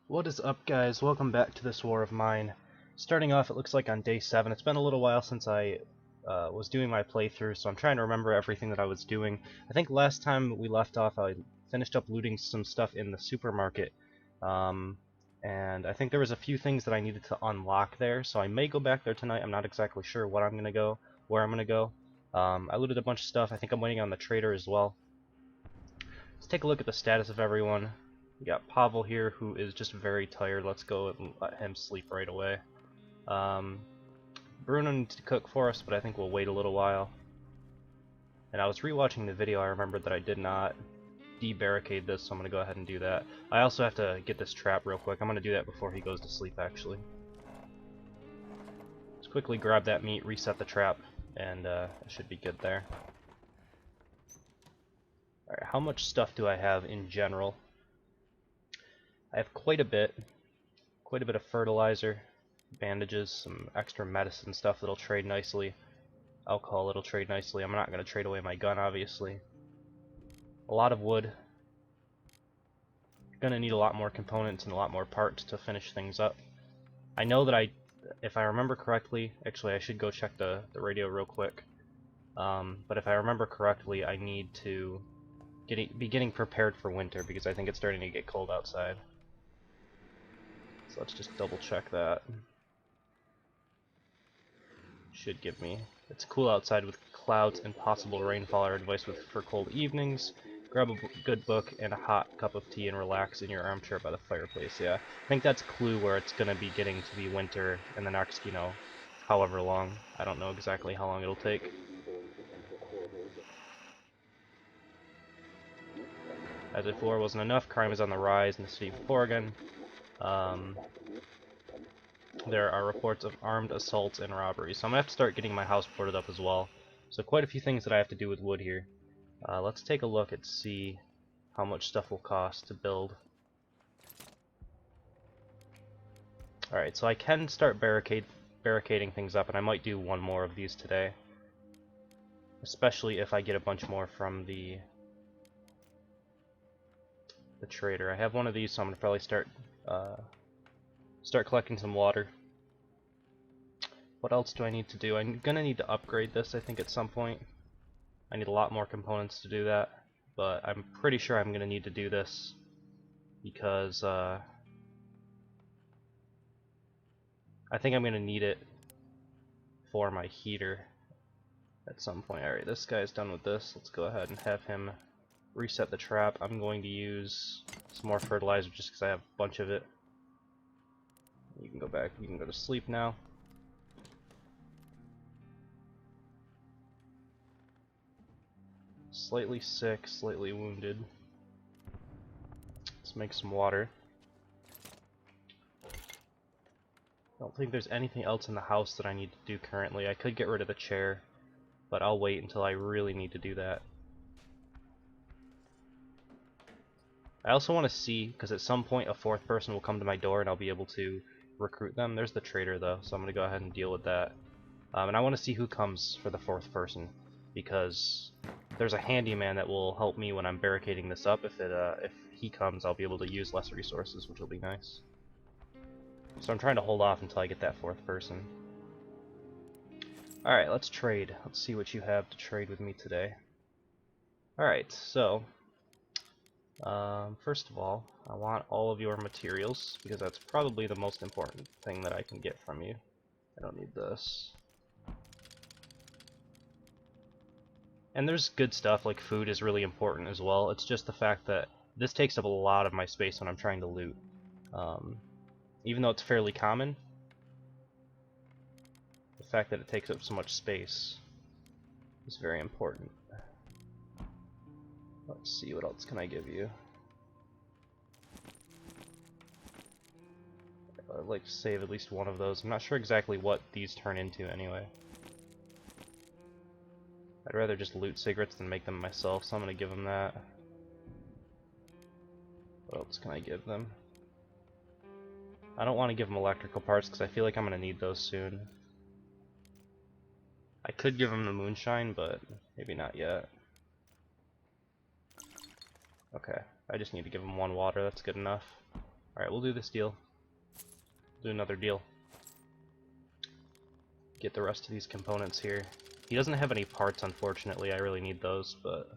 What is up, guys? Welcome back to this war of mine. Starting off, it looks like on day 7. It's been a little while since I was doing my playthrough, so I'm trying to remember everything that I was doing. I think last time we left off, I finished up looting some stuff in the supermarket, and I think there was a few things that I needed to unlock there, so I may go back there tonight. I'm not exactly sure where I'm gonna go. I looted a bunch of stuff. I think I'm waiting on the trader as well. Let's take a look at the status of everyone. We got Pavel here, who is just very tired. Let's go and let him sleep right away. Bruno needs to cook for us, but I think we'll wait a little while. And I was rewatching the video, I remembered that I did not de-barricade this, so I'm going to go ahead and do that. I also have to get this trap real quick. I'm going to do that before he goes to sleep, actually. Let's quickly grab that meat, reset the trap, and it should be good there. Alright, how much stuff do I have in general? I have quite a bit of fertilizer, bandages, some extra medicine stuff that'll trade nicely, alcohol that'll trade nicely. I'm not going to trade away my gun, obviously. A lot of wood. Gonna need a lot more components and a lot more parts to finish things up. I know that if I remember correctly, actually I should go check the radio real quick, but if I remember correctly, I need to be getting prepared for winter because I think it's starting to get cold outside. So let's just double check that. Should give me. It's cool outside with clouds and possible rainfall are advice for cold evenings. Grab a good book and a hot cup of tea and relax in your armchair by the fireplace. Yeah, I think that's a clue where it's gonna be getting to be winter in the next, however long. I don't know exactly how long it'll take. As if war wasn't enough, crime is on the rise in the city of Oregon. There are reports of armed assaults and robberies, so I'm gonna have to start getting my house boarded up as well. So quite a few things that I have to do with wood here. Let's take a look and see how much stuff will cost to build. Alright, so I can start barricading things up, and I might do one more of these today. Especially if I get a bunch more from the trader. I have one of these, so I'm gonna probably start collecting some water. What else do I need to do? I'm gonna need to upgrade this, I think, at some point. I need a lot more components to do that, but I'm pretty sure I'm gonna need to do this because I think I'm gonna need it for my heater at some point. Alright, this guy's done with this. Let's go ahead and have him reset the trap. I'm going to use some more fertilizer just because I have a bunch of it. You can go back, you can go to sleep now. Slightly sick, slightly wounded. Let's make some water. I don't think there's anything else in the house that I need to do currently. I could get rid of the chair, but I'll wait until I really need to do that. I also want to see, because at some point a fourth person will come to my door and I'll be able to recruit them. There's the trader though, so I'm going to go ahead and deal with that. And I want to see who comes for the fourth person, because there's a handyman that will help me when I'm barricading this up. If he comes, I'll be able to use less resources, which will be nice. So I'm trying to hold off until I get that fourth person. Alright, let's trade. Let's see what you have to trade with me today. Alright, so first of all, I want all of your materials, because that's probably the most important thing that I can get from you. I don't need this. And there's good stuff, like food is really important as well. It's just the fact that this takes up a lot of my space when I'm trying to loot. Even though it's fairly common, the fact that it takes up so much space is very important. Let's see, what else can I give you? I'd like to save at least one of those. I'm not sure exactly what these turn into anyway. I'd rather just loot cigarettes than make them myself, so I'm going to give them that. What else can I give them? I don't want to give them electrical parts because I feel like I'm going to need those soon. I could give them the moonshine, but maybe not yet. Okay, I just need to give them one water, that's good enough. Alright, we'll do this deal. Do another deal. Get the rest of these components here. He doesn't have any parts, unfortunately. I really need those, but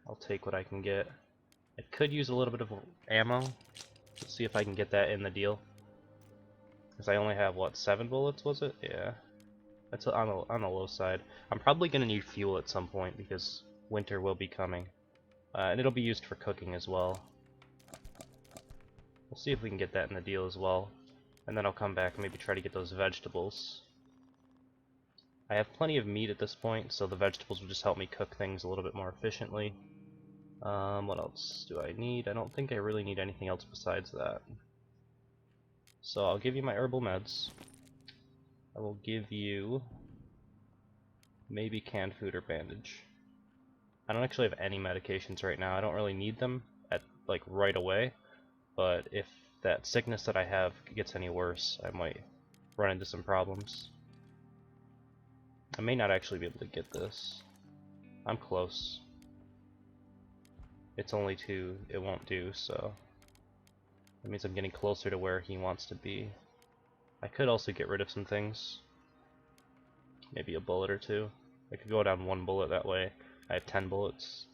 I'll take what I can get. I could use a little bit of ammo. Let's see if I can get that in the deal. Because I only have, what, 7 bullets, was it? Yeah. That's on the low side. I'm probably going to need fuel at some point, because winter will be coming. And it'll be used for cooking as well. We'll see if we can get that in the deal as well. And then I'll come back and maybe try to get those vegetables. I have plenty of meat at this point, so the vegetables will just help me cook things a little bit more efficiently. What else do I need? I don't think I really need anything else besides that. So I'll give you my herbal meds. I will give you maybe canned food or bandage. I don't actually have any medications right now. I don't really need them at like right away, but if that sickness that I have gets any worse, I might run into some problems. I may not actually be able to get this. I'm close. It's only 2, it won't do, so that means I'm getting closer to where he wants to be. I could also get rid of some things. Maybe a bullet or 2. I could go down 1 bullet that way. I have 10 bullets.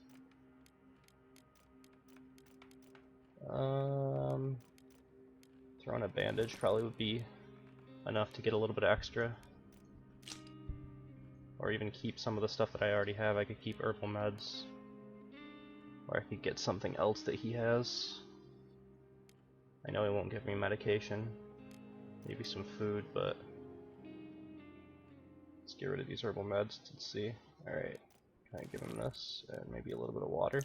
Throwing a bandage probably would be enough to get a little bit extra. Or even keep some of the stuff that I already have. I could keep herbal meds. Or I could get something else that he has. I know he won't give me medication. Maybe some food, but let's get rid of these herbal meds and see. Alright, can I give him this? And maybe a little bit of water.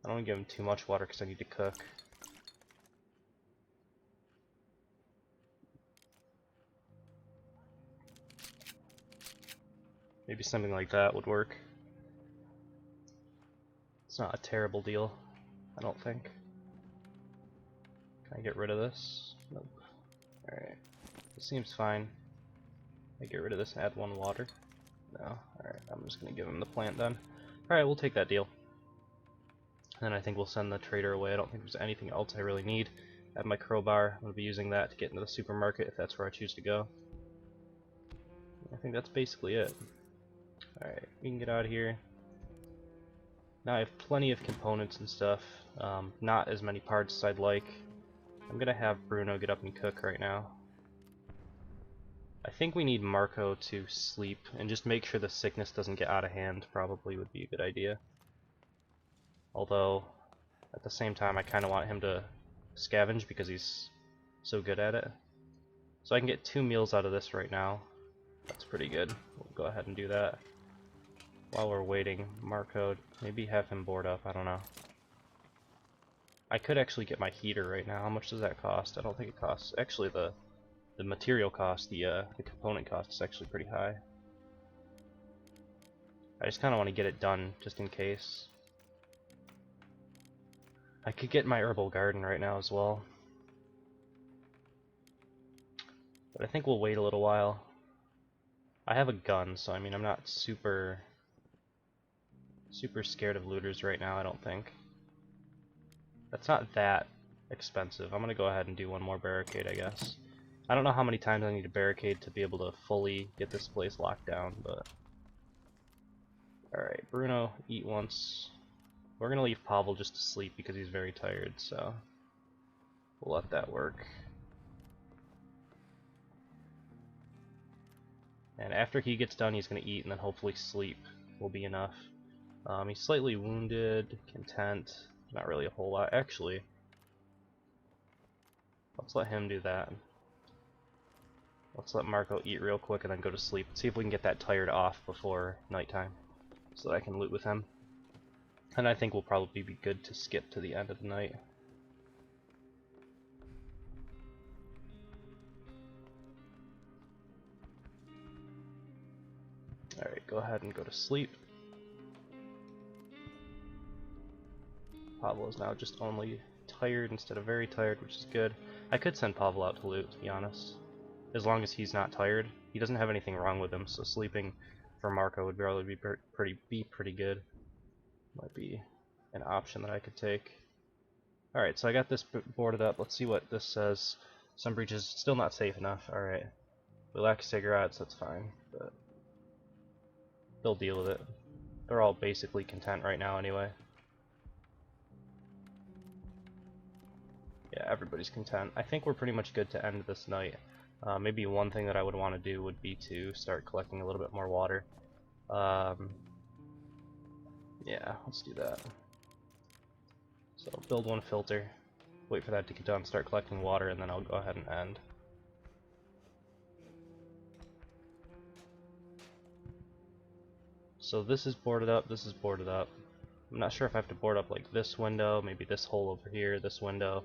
I don't want to give him too much water because I need to cook. Maybe something like that would work. It's not a terrible deal, I don't think. Can I get rid of this? Nope. Alright. This seems fine. I get rid of this and add 1 water. No. Alright, I'm just gonna give him the plant then. Alright, we'll take that deal. And then I think we'll send the trader away. I don't think there's anything else I really need. I have my crowbar. I'm gonna be using that to get into the supermarket if that's where I choose to go. I think that's basically it. Alright, we can get out of here. Now I have plenty of components and stuff. Not as many parts as I'd like. I'm gonna have Bruno get up and cook right now. I think we need Marco to sleep and just make sure the sickness doesn't get out of hand probably would be a good idea. Although, at the same time I kinda want him to scavenge because he's so good at it. So I can get 2 meals out of this right now. That's pretty good. We'll go ahead and do that. While we're waiting, Marco, maybe have him board up, I don't know. I could actually get my heater right now. How much does that cost? I don't think it costs. Actually, the material cost, the component cost is actually pretty high. I just kind of want to get it done, just in case. I could get my herbal garden right now as well. But I think we'll wait a little while. I have a gun, so I mean, I'm not super scared of looters right now, I don't think. That's not that expensive. I'm gonna go ahead and do 1 more barricade, I guess. I don't know how many times I need a barricade to be able to fully get this place locked down, but... Alright, Bruno, eat once. We're gonna leave Pavel just to sleep because he's very tired, so... we'll let that work. And after he gets done, he's gonna eat, and then hopefully sleep will be enough. He's slightly wounded, content, not really a whole lot. Actually, let's let him do that. Let's let Marco eat real quick and then go to sleep. See if we can get that tired off before nighttime, so that I can loot with him. And I think we'll probably be good to skip to the end of the night. Alright, go ahead and go to sleep. Pavel is now just only tired instead of very tired, which is good. I could send Pavel out to loot, to be honest. As long as he's not tired. He doesn't have anything wrong with him, so sleeping for Marco would probably be pretty good. Might be an option that I could take. Alright, so I got this boarded up. Let's see what this says. Some breaches still not safe enough. Alright. We lack cigarettes, that's fine. But they'll deal with it. They're all basically content right now anyway. Yeah, everybody's content. I think we're pretty much good to end this night. Maybe one thing that I would want to do would be to start collecting a little bit more water. Yeah, let's do that. So build one filter, wait for that to get done, start collecting water, and then I'll go ahead and end. So this is boarded up, this is boarded up. I'm not sure if I have to board up like this window, maybe this hole over here, this window.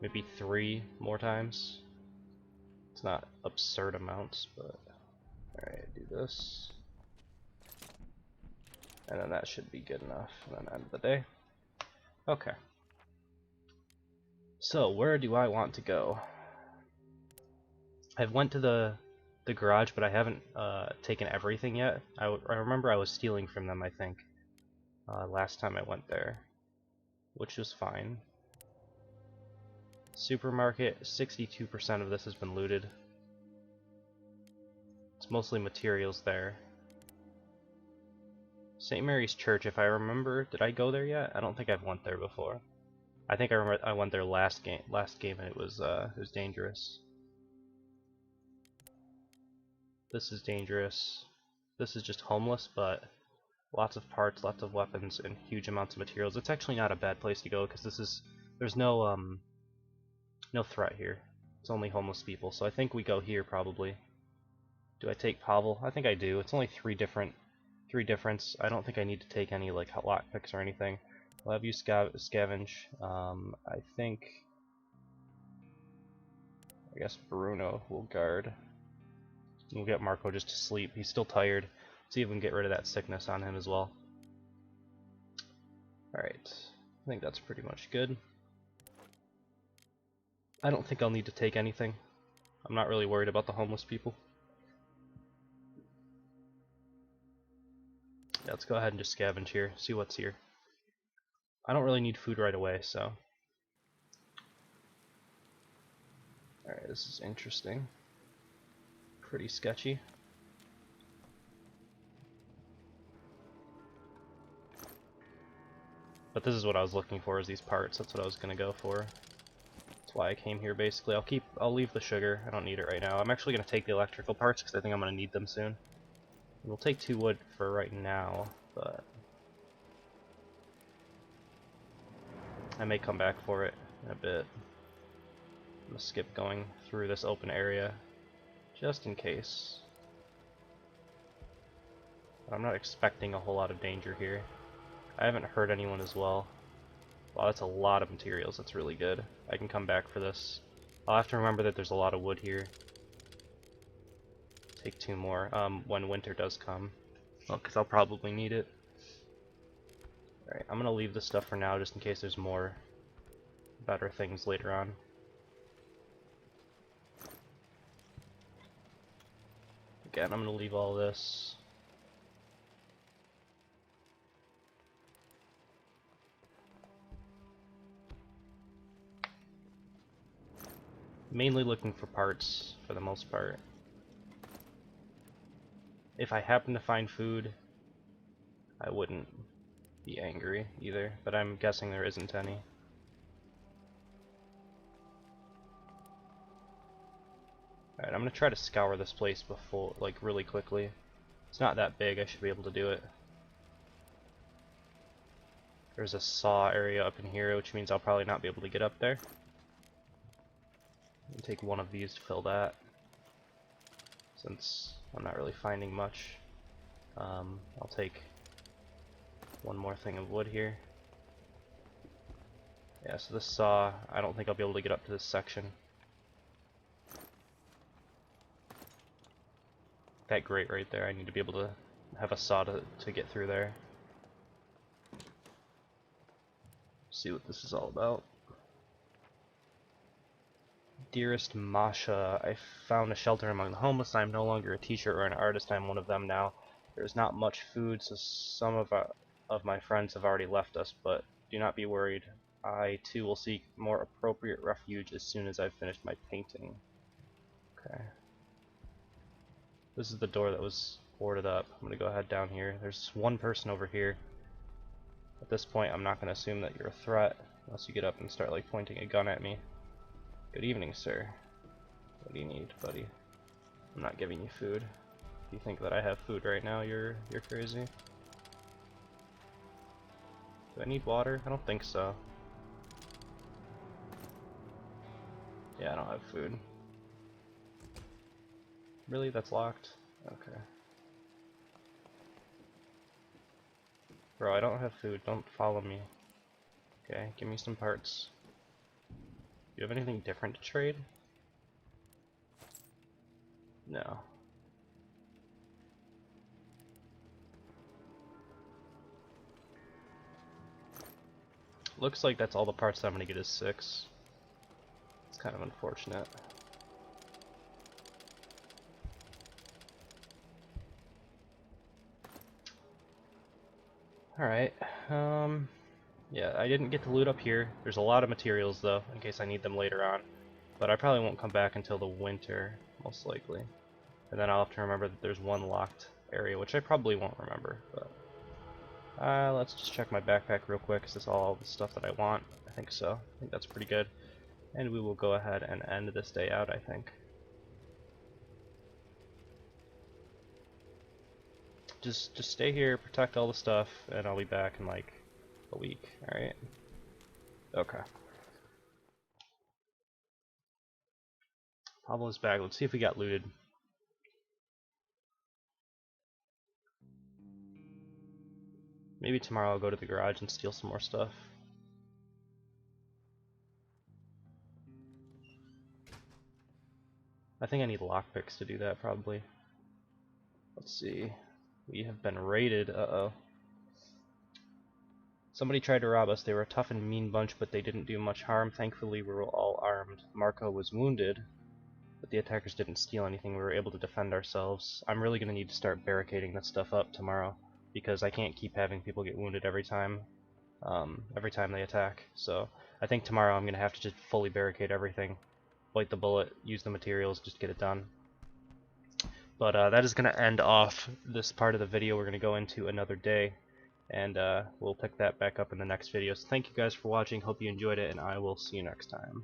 Maybe 3 more times. It's not absurd amounts, but alright, do this. And then that should be good enough, and then end the day. Okay. So, where do I want to go? I've went to the garage, but I haven't taken everything yet. I remember I was stealing from them, I think, last time I went there, which was fine. Supermarket, 62% of this has been looted. It's mostly materials there. St. Mary's Church, if I remember, did I go there yet? I don't think I've went there before. I think I remember I went there last game and it was dangerous. This is dangerous. This is just homeless, but lots of parts, lots of weapons, and huge amounts of materials. It's actually not a bad place to go because there's no no threat here. It's only homeless people, so I think we go here probably. Do I take Pavel? I think I do. It's only 3 difference. I don't think I need to take any like lockpicks or anything. I'll have you scavenge. I guess Bruno will guard. We'll get Marco just to sleep. He's still tired. See if we can get rid of that sickness on him as well. Alright. I think that's pretty much good. I don't think I'll need to take anything. I'm not really worried about the homeless people. Yeah, let's go ahead and just scavenge here, see what's here. I don't really need food right away, so. Alright, this is interesting. Pretty sketchy. But this is what I was looking for, is these parts. That's what I was gonna go for. That's why I came here basically. I'll leave the sugar. I don't need it right now. I'm actually gonna take the electrical parts because I think I'm gonna need them soon. We'll take 2 wood for right now, but I may come back for it in a bit. I'm gonna skip going through this open area just in case. But I'm not expecting a whole lot of danger here. I haven't hurt anyone as well. Wow, that's a lot of materials. That's really good. I can come back for this. I'll have to remember that there's a lot of wood here. Take 2 more when winter does come. Well, because I'll probably need it. Alright, I'm gonna leave this stuff for now just in case there's more better things later on. Again, I'm gonna leave all this. Mainly looking for parts for the most part. If I happen to find food, I wouldn't be angry either, but I'm guessing there isn't any. Alright, I'm gonna try to scour this place before, like, really quickly. It's not that big, I should be able to do it. There's a saw area up in here, which means I'll probably not be able to get up there. I'll take 1 of these to fill that, since I'm not really finding much. I'll take 1 more thing of wood here. Yeah, so this saw, I don't think I'll be able to get up to this section. That grate right there, I need to be able to have a saw to get through there. See what this is all about. Dearest Masha, I found a shelter among the homeless. I am no longer a teacher or an artist. I am one of them now. There is not much food, so some of my friends have already left us, but do not be worried. I too will seek more appropriate refuge as soon as I've finished my painting. Okay. This is the door that was boarded up. I'm gonna go ahead down here. There's one person over here. At this point, I'm not gonna assume that you're a threat unless you get up and start like pointing a gun at me. Good evening, sir. What do you need, buddy? I'm not giving you food. If you think that I have food right now, you're crazy. Do I need water? I don't think so. Yeah, I don't have food. Really? That's locked? Okay. Bro, I don't have food. Don't follow me. Okay, give me some parts. Do you have anything different to trade? No. Looks like that's all the parts that I'm gonna get is 6. It's kind of unfortunate. Alright, yeah, I didn't get to loot up here. There's a lot of materials though, in case I need them later on. But I probably won't come back until the winter, most likely. And then I'll have to remember that there's one locked area, which I probably won't remember, but... let's just check my backpack real quick. Is this all the stuff that I want? I think so. I think that's pretty good. And we will go ahead and end this day out, I think. Just stay here, protect all the stuff, and I'll be back in like a week, alright? Okay. Pablo's back. Let's see if we got looted. Maybe tomorrow I'll go to the garage and steal some more stuff. I think I need lockpicks to do that, probably. Let's see. We have been raided. Uh-oh. Somebody tried to rob us. They were a tough and mean bunch, but they didn't do much harm. Thankfully, we were all armed. Marco was wounded, but the attackers didn't steal anything. We were able to defend ourselves. I'm really going to need to start barricading this stuff up tomorrow, because I can't keep having people get wounded every time they attack. So I think tomorrow I'm going to have to just fully barricade everything. Bite the bullet, use the materials, just get it done. But that is going to end off this part of the video. We're going to go into another day, and we'll pick that back up in the next video. So thank you guys for watching, hope you enjoyed it, and I will see you next time.